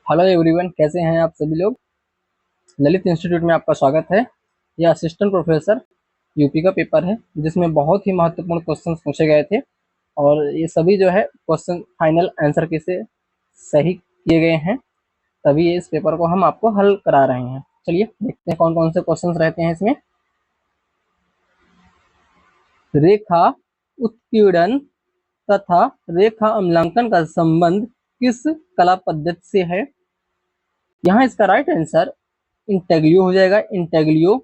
Hello everyone, कैसे हैं आप सभी लोग। ललित इंस्टीट्यूट में आपका स्वागत है। यह असिस्टेंट प्रोफेसर यूपी का पेपर है जिसमें बहुत ही महत्वपूर्ण क्वेश्चंस पूछे गए थे और ये सभी जो है क्वेश्चन फाइनल आंसर के से सही किए गए हैं, तभी इस पेपर को हम आपको हल करा रहे हैं। चलिए देखते हैं कौन कौन से क्वेश्चंस रहते हैं इसमें। रेखा उत्कीर्णन तथा रेखा अम्लांकन का संबंध किस कला पद्धति से है। यहाँ इसका राइट आंसर इंटेग्लियो हो जाएगा। इंटेग्लियो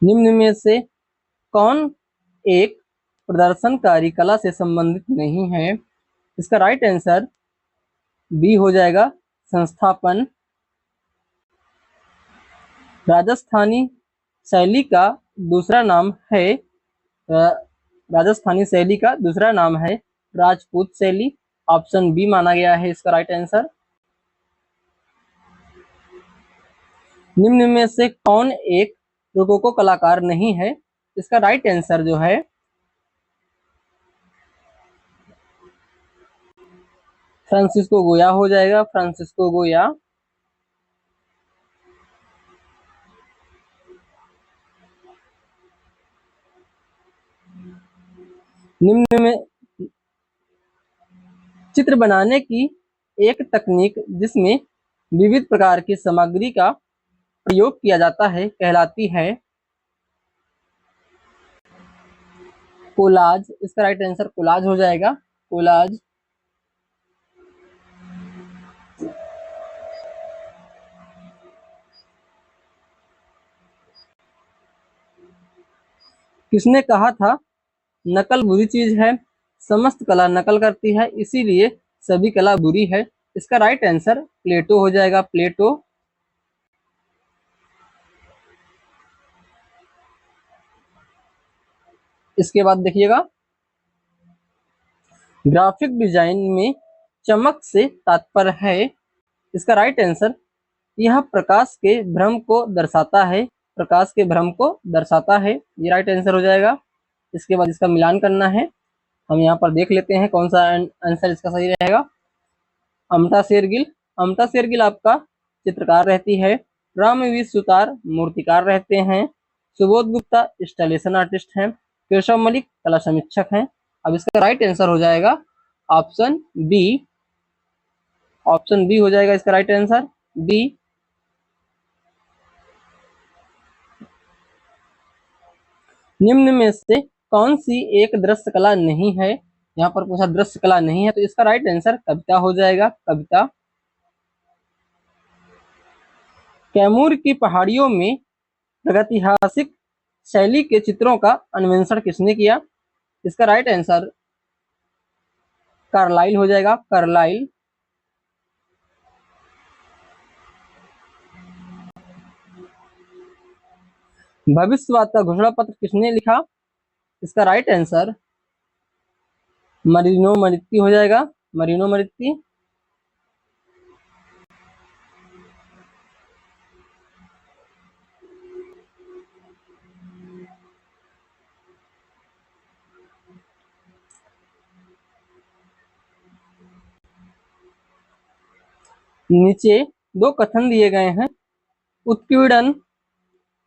निम्न में से कौन एक प्रदर्शनकारी कला से संबंधित नहीं है। इसका राइट आंसर बी हो जाएगा, संस्थापन। राजस्थानी शैली का दूसरा नाम है राजस्थानी शैली का दूसरा नाम है राजपूत शैली। ऑप्शन बी माना गया है इसका राइट आंसर। निम्न में से कौन एक रोकोको कलाकार नहीं है। इसका राइट आंसर जो है फ्रांसिस्को गोया हो जाएगा। फ्रांसिस्को गोया। निम्न में चित्र बनाने की एक तकनीक जिसमें विविध प्रकार की सामग्री का प्रयोग किया जाता है कहलाती है कोलाज। इसका राइट आंसर कोलाज हो जाएगा। कोलाज। किसने कहा था नकल बुरी चीज है। समस्त कला नकल करती है, इसीलिए सभी कला बुरी है। इसका राइट आंसर प्लेटो हो जाएगा। प्लेटो। इसके बाद देखिएगा, ग्राफिक डिजाइन में चमक से तात्पर्य है। इसका राइट आंसर यह प्रकाश के भ्रम को दर्शाता है। प्रकाश के भ्रम को दर्शाता है, ये राइट आंसर हो जाएगा। इसके बाद इसका मिलान करना है। हम यहाँ पर देख लेते हैं कौन सा आंसर इसका सही रहेगा। अमटा शेरगिल। अमटा शेरगिल आपका चित्रकार रहती है। रामवीर सुतार मूर्तिकार रहते हैं। सुबोध गुप्ता इंस्टॉलेशन आर्टिस्ट हैं। केशव मलिक कला समीक्षक हैं। अब इसका राइट आंसर हो जाएगा ऑप्शन बी। ऑप्शन बी हो जाएगा इसका राइट आंसर, बी। निम्न में से कौन सी एक दृश्य कला नहीं है। यहाँ पर पूछा दृश्य कला नहीं है, तो इसका राइट आंसर कविता हो जाएगा। कविता। कैमूर की पहाड़ियों में प्रागैतिहासिक शैली के चित्रों का अन्वेषण किसने किया। इसका राइट आंसर कार्लाइल हो जाएगा। कार्लाइल। भविष्यवाद का घोषणा पत्र किसने लिखा। इसका राइट आंसर मरीनो मरित्ती हो जाएगा। मरीनो मरित्ती। नीचे दो कथन दिए गए हैं। उत्कीर्णन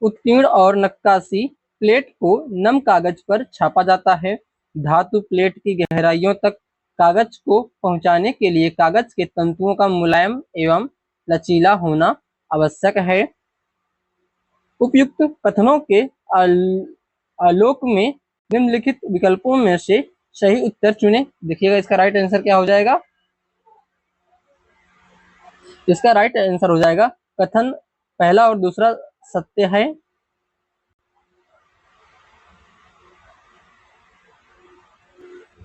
उत्कीर्ण और नक्काशी प्लेट को नम कागज पर छापा जाता है। धातु प्लेट की गहराइयों तक कागज को पहुंचाने के लिए कागज के तंतुओं का मुलायम एवं लचीला होना आवश्यक है। उपयुक्त कथनों के आलोक में निम्नलिखित विकल्पों में से सही उत्तर चुनें। देखिएगा इसका राइट आंसर क्या हो जाएगा। इसका राइट आंसर हो जाएगा कथन पहला और दूसरा सत्य है।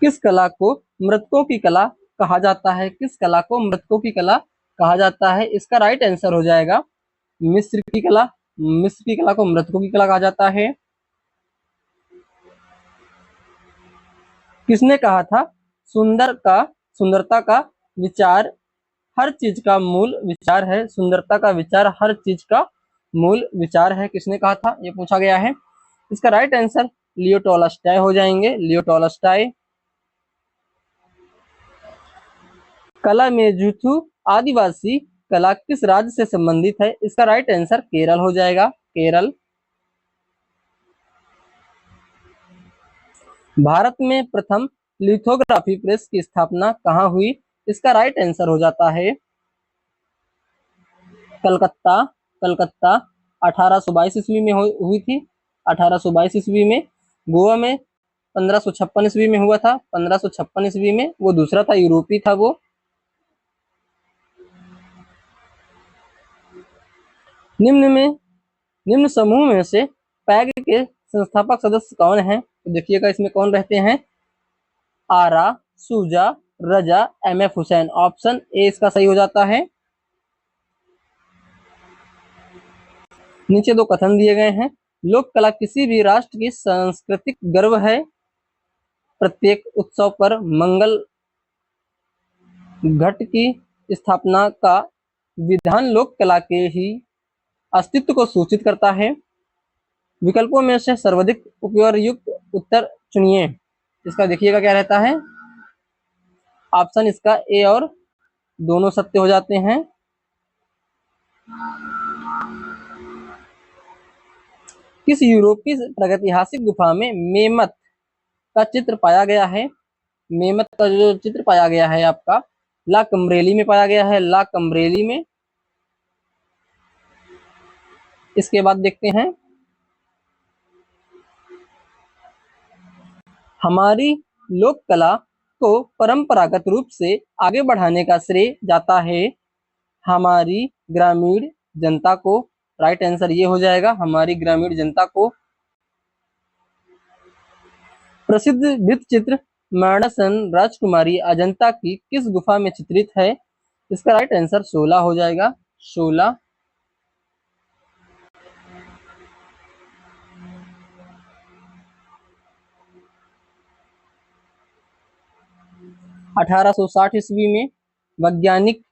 किस कला को मृतकों की कला कहा जाता है। किस कला को मृतकों की कला कहा जाता है। इसका राइट आंसर हो जाएगा मिस्र की कला। मिस्र की कला को मृतकों की कला कहा जाता है। किसने कहा था सुंदरता का विचार हर चीज का मूल विचार है। सुंदरता का विचार हर चीज का मूल विचार है, किसने कहा था, ये पूछा गया है। इसका राइट आंसर लियो टॉलस्टॉय हो जाएंगे, लियो टॉलस्टॉय। कला में जुथु आदिवासी कला किस राज्य से संबंधित है? इसका राइट आंसर केरल हो जाएगा, केरल। भारत में प्रथम लिथोग्राफी प्रेस की स्थापना कहाँ हुई? इसका राइट आंसर हो जाता है कलकत्ता, कलकत्ता 1822 ईस्वी में हुई थी, 1822 ईस्वी में। गोवा में 1556 ईस्वी में हुआ था, 1556 ईस्वी में। वो दूसरा था, यूरोपी था वो। निम्न समूह में से पैग के संस्थापक सदस्य कौन हैं? तो देखिएगा इसमें कौन रहते हैं। आरा, सूजा, रजा, एमएफ हुसैन। ऑप्शन ए इसका सही हो जाता है। नीचे दो कथन दिए गए हैं। लोक कला किसी भी राष्ट्र की सांस्कृतिक गर्व है। प्रत्येक उत्सव पर मंगल घट की स्थापना का विधान लोक कला के ही अस्तित्व को सूचित करता है। विकल्पों में से सर्वाधिक उपयुक्त उत्तर चुनिए। इसका देखिएगा क्या रहता है। ऑप्शन इसका ए और दोनों सत्य हो जाते हैं। किस यूरोपीय प्रागैतिहासिक गुफा में मेमत का चित्र पाया गया है? मेमत का जो चित्र पाया गया है आपका ला कम्ब्रेली में पाया गया है, ला कम्ब्रेली में। इसके बाद देखते हैं, हमारी लोक कला को परंपरागत रूप से आगे बढ़ाने का श्रेय जाता है हमारी ग्रामीण जनता को। राइट आंसर ये हो जाएगा, हमारी ग्रामीण जनता को। प्रसिद्ध भित्ति चित्र मानसन राजकुमारी अजंता की किस गुफा में चित्रित है? इसका राइट आंसर 16 हो जाएगा, 16। 1860 ईस्वी में वैज्ञानिक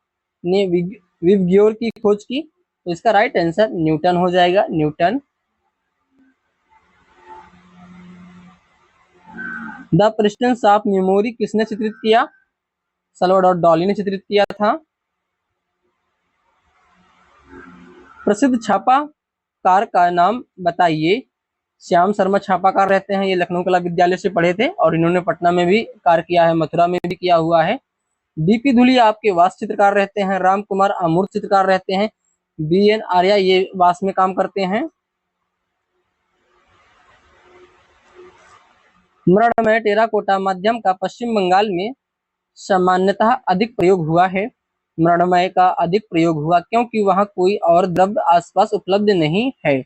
ने विबग्योर की खोज की, तो इसका राइट आंसर न्यूटन हो जाएगा, न्यूटन। द प्रेस्टेंस ऑफ मेमोरी किसने चित्रित किया? सल्वाडोर डाली ने चित्रित किया था। प्रसिद्ध छापाकार का नाम बताइए। श्याम शर्मा छापाकार रहते हैं, ये लखनऊ कला विद्यालय से पढ़े थे और इन्होंने पटना में भी कार्य किया है, मथुरा में भी किया हुआ है। डीपी धुलिया आपके वास्तु चित्रकार रहते हैं, राम कुमार अमूर्त चित्रकार रहते हैं, बीएन आर्या ये वास्तु में काम करते हैं। मृणमय टेराकोटा माध्यम का पश्चिम बंगाल में सामान्यतः अधिक प्रयोग हुआ है। मृणमय का अधिक प्रयोग हुआ क्योंकि वहां कोई और द्रव्य आसपास उपलब्ध नहीं है।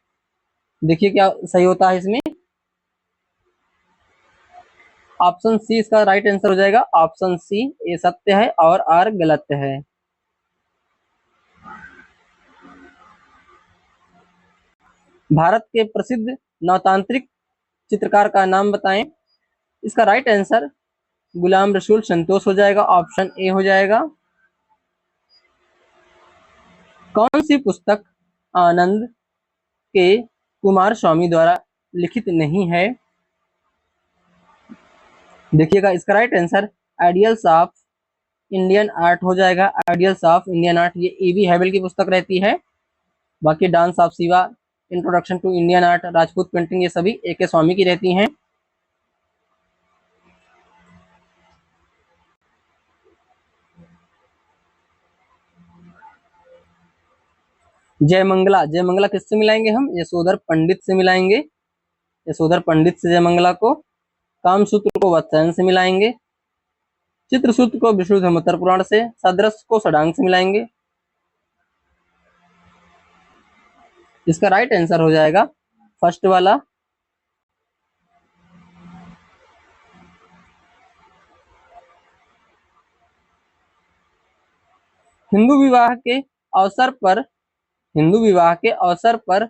देखिए क्या सही होता है इसमें। ऑप्शन सी इसका राइट आंसर हो जाएगा, ऑप्शन सी ये सत्य है और आर गलत है। भारत के प्रसिद्ध नवतांत्रिक चित्रकार का नाम बताएं। इसका राइट आंसर गुलाम रसूल संतोष हो जाएगा, ऑप्शन ए हो जाएगा। कौन सी पुस्तक आनंद के कुमार स्वामी द्वारा लिखित नहीं है? देखिएगा इसका right answer ideals of Indian art हो जाएगा, आइडियल्स ऑफ इंडियन आर्ट। ये ईवी हैवेल की पुस्तक रहती है। बाकी dance of Shiva, introduction to Indian art, Rajput painting, ये सभी ए के स्वामी की रहती हैं। जयमंगला, जयमंगला किससे मिलाएंगे हम? यशोधर पंडित से मिलाएंगे, यशोधर पंडित से जयमंगला को। कामसूत्र को वत्सायन से मिलाएंगे, चित्रसूत्र को विष्णुधर्मोत्तर पुराण से, सदृश को षडांग से मिलाएंगे। इसका राइट आंसर हो जाएगा फर्स्ट वाला। हिंदू विवाह के अवसर पर, हिंदू विवाह के अवसर पर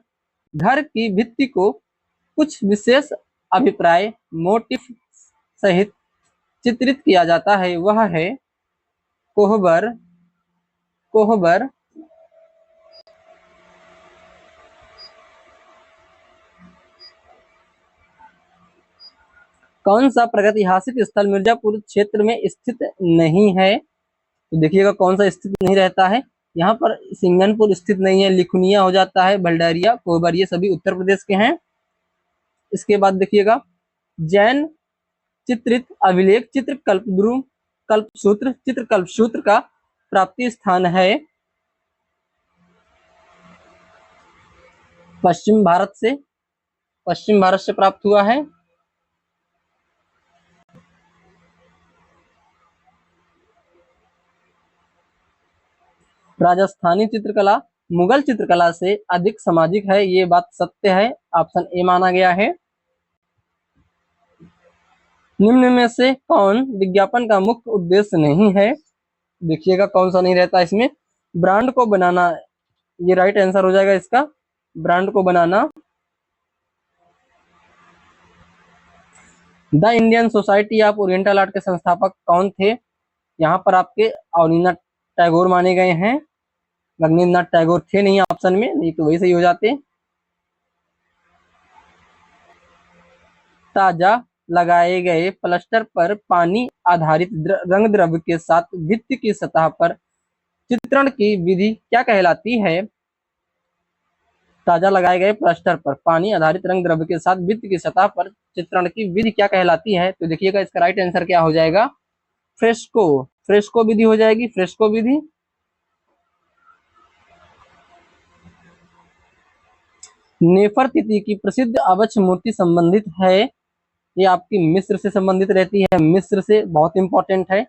घर की भित्ति को कुछ विशेष अभिप्राय मोटिफ सहित चित्रित किया जाता है, वह है कोहबर, कोहबर, कौन सा प्रागैतिहासिक स्थल मिर्जापुर क्षेत्र में स्थित नहीं है? तो देखिएगा कौन सा स्थित नहीं रहता है। यहाँ पर सिंगनपुर स्थित नहीं है, लिखुनिया हो जाता है, भंडारिया, कोबर, ये सभी उत्तर प्रदेश के हैं। इसके बाद देखिएगा जैन चित्रित अभिलेख चित्र कल्पसूत्र का प्राप्ति स्थान है पश्चिम भारत से प्राप्त हुआ है। राजस्थानी चित्रकला मुगल चित्रकला से अधिक सामाजिक है, ये बात सत्य है, ऑप्शन ए माना गया है। निम्न में से कौन विज्ञापन का मुख्य उद्देश्य नहीं है? देखिएगा कौन सा नहीं रहता इसमें। ब्रांड को बनाना, ये राइट आंसर हो जाएगा इसका, ब्रांड को बनाना। The Indian society of oriental art के संस्थापक कौन थे? यहाँ पर आपके अवनींद्रनाथ टैगोर माने गए हैं। रविंद्रनाथ टैगोर थे नहीं ऑप्शन में, नहीं तो वही सही हो जाते। ताजा लगाए गए प्लास्टर पर पानी आधारित रंग द्रव्य के साथ भित्ति की सतह पर चित्रण की विधि क्या कहलाती है? ताजा लगाए गए प्लास्टर पर पानी आधारित रंग द्रव्य के साथ भित्ति की सतह पर चित्रण की विधि क्या कहलाती है? तो देखिएगा इसका राइट आंसर क्या हो जाएगा, फ्रेस्को विधि हो जाएगी, फ्रेस्को विधि। नेफरतिति की प्रसिद्ध अवक्ष मूर्ति संबंधित है, ये आपकी मिस्र से संबंधित रहती है, मिस्र से, बहुत इंपॉर्टेंट है।